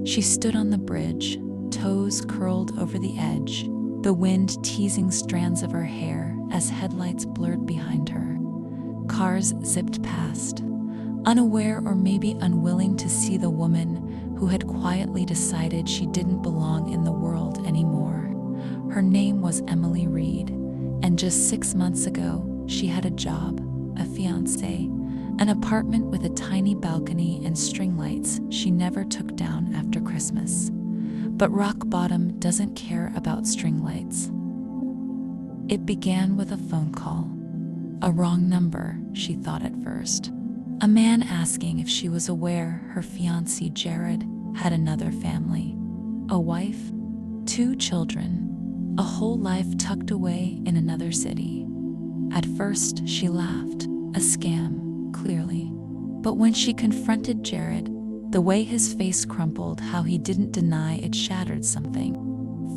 She stood on the bridge, toes curled over the edge, the wind teasing strands of her hair as headlights blurred behind her. Cars zipped past, unaware or maybe unwilling to see the woman who had quietly decided she didn't belong in the world anymore. Her name was Emily Reid, and just 6 months ago, she had a job, a fiancé, an apartment with a tiny balcony and string lights she never took down after Christmas. But rock bottom doesn't care about string lights. It began with a phone call. A wrong number, she thought at first. A man asking if she was aware her fiancé Jared had another family. A wife, 2 children, a whole life tucked away in another city. At first, she laughed. A scam, clearly. But when she confronted Jared, the way his face crumpled, how he didn't deny it shattered something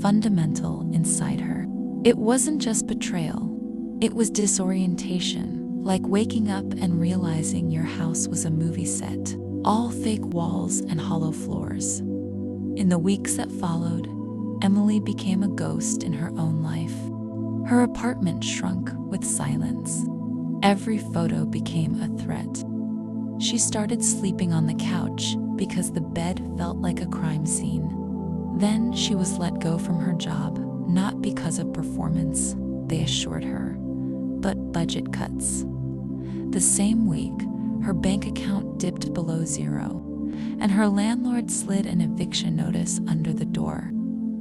fundamental inside her. It wasn't just betrayal. It was disorientation, like waking up and realizing your house was a movie set, all fake walls and hollow floors. In the weeks that followed, Emily became a ghost in her own life. Her apartment shrunk with silence. Every photo became a threat. She started sleeping on the couch because the bed felt like a crime scene. Then she was let go from her job, not because of performance, they assured her, but budget cuts. The same week, her bank account dipped below zero, and her landlord slid an eviction notice under the door.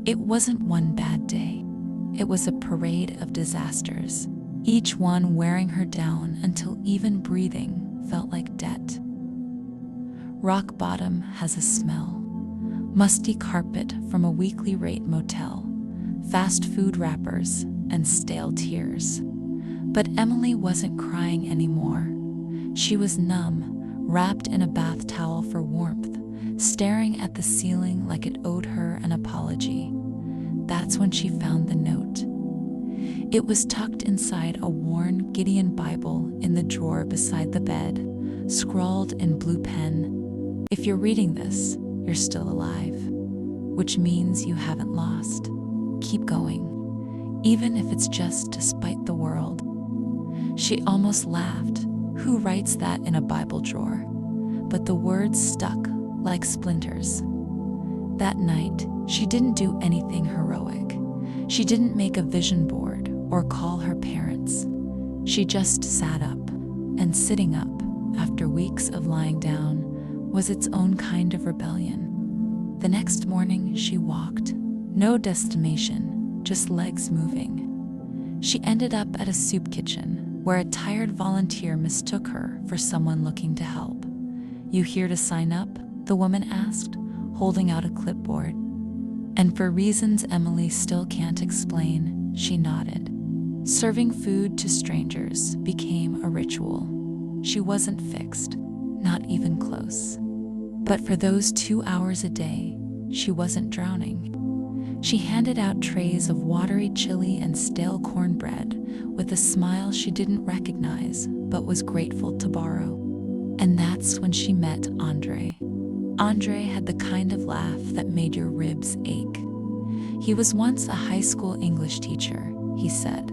It wasn't one bad day. It was a parade of disasters, each one wearing her down until even breathing felt like debt. Rock bottom has a smell. Musty carpet from a weekly rate motel, fast food wrappers, and stale tears. But Emily wasn't crying anymore. She was numb, wrapped in a bath towel for warmth, staring at the ceiling like it owed her an apology. That's when she found the note. It was tucked inside a worn Gideon Bible in the drawer beside the bed, scrawled in blue pen, "If you're reading this, you're still alive," which means you haven't lost. Keep going, even if it's just to spite the world. She almost laughed. Who writes that in a Bible drawer? But the words stuck like splinters. That night, she didn't do anything heroic. She didn't make a vision board or call her parents. She just sat up, and sitting up, after weeks of lying down, was its own kind of rebellion. The next morning, she walked. No destination, just legs moving. She ended up at a soup kitchen, where a tired volunteer mistook her for someone looking to help. "You here to sign up?" the woman asked, holding out a clipboard. And for reasons Emily still can't explain, she nodded. Serving food to strangers became a ritual. She wasn't fixed, not even close. But for those 2 hours a day, she wasn't drowning. She handed out trays of watery chili and stale cornbread with a smile she didn't recognize but was grateful to borrow. And that's when she met Andre. Andre had the kind of laugh that made your ribs ache. He was once a high school English teacher, he said,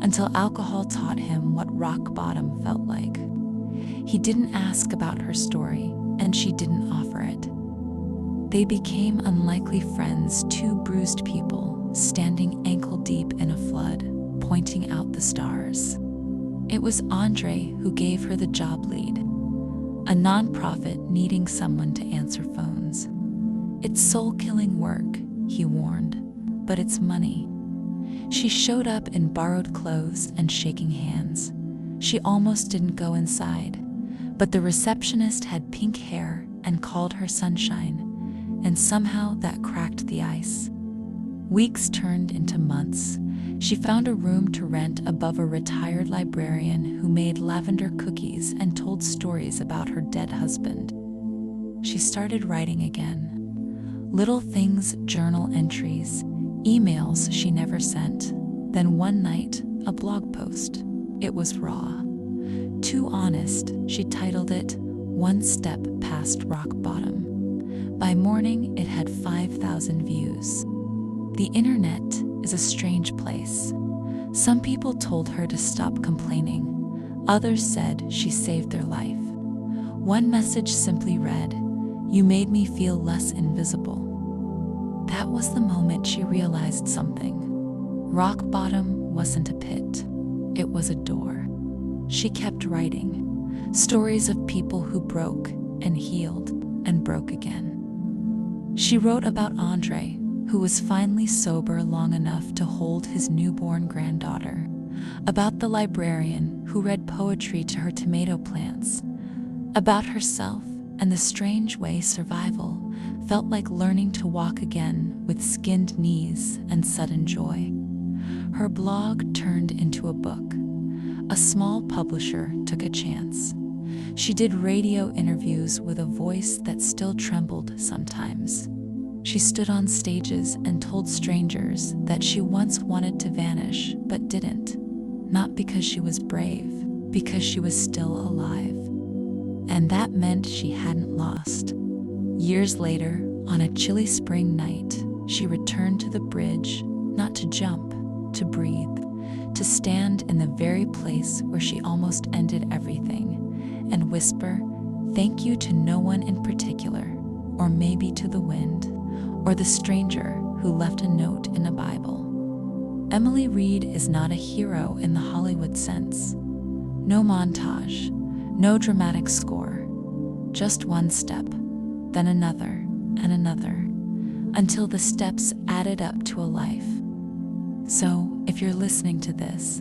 until alcohol taught him what rock bottom felt like. He didn't ask about her story, and she didn't offer it. They became unlikely friends, 2 bruised people standing ankle-deep in a flood, pointing out the stars. It was Andre who gave her the job lead, a nonprofit needing someone to answer phones. "It's soul-killing work," he warned, "but it's money." She showed up in borrowed clothes and shaking hands. She almost didn't go inside, but the receptionist had pink hair and called her sunshine, and somehow that cracked the ice. Weeks turned into months. She found a room to rent above a retired librarian who made lavender cookies and told stories about her dead husband. She started writing again. Little things, journal entries, emails she never sent. Then one night, a blog post. It was raw. Too honest, she titled it, "One Step Past Rock Bottom." By morning, it had 5,000 views. The internet is a strange place. Some people told her to stop complaining. Others said she saved their life. One message simply read, "You made me feel less invisible." That was the moment she realized something. Rock bottom wasn't a pit. It was a door. She kept writing. Stories of people who broke and healed and broke again. She wrote about Andre, who was finally sober long enough to hold his newborn granddaughter. About the librarian who read poetry to her tomato plants. About herself and the strange way survival felt like learning to walk again with skinned knees and sudden joy. Her blog turned into a book. A small publisher took a chance. She did radio interviews with a voice that still trembled sometimes. She stood on stages and told strangers that she once wanted to vanish but didn't. Not because she was brave, because she was still alive. And that meant she hadn't lost. Years later, on a chilly spring night, she returned to the bridge, not to jump, to breathe, to stand in the very place where she almost ended everything, and whisper, "Thank you to no one in particular, or maybe to the wind, or the stranger who left a note in a Bible." Emily Reid is not a hero in the Hollywood sense. No montage, no dramatic score, just one step, then another and another, until the steps added up to a life. So, if you're listening to this,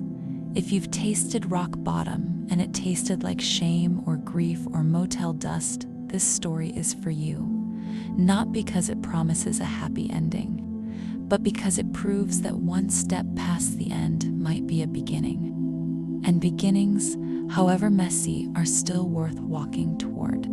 if you've tasted rock bottom and it tasted like shame or grief or motel dust, this story is for you. Not because it promises a happy ending, but because it proves that one step past the end might be a beginning. And beginnings, however messy, are still worth walking toward.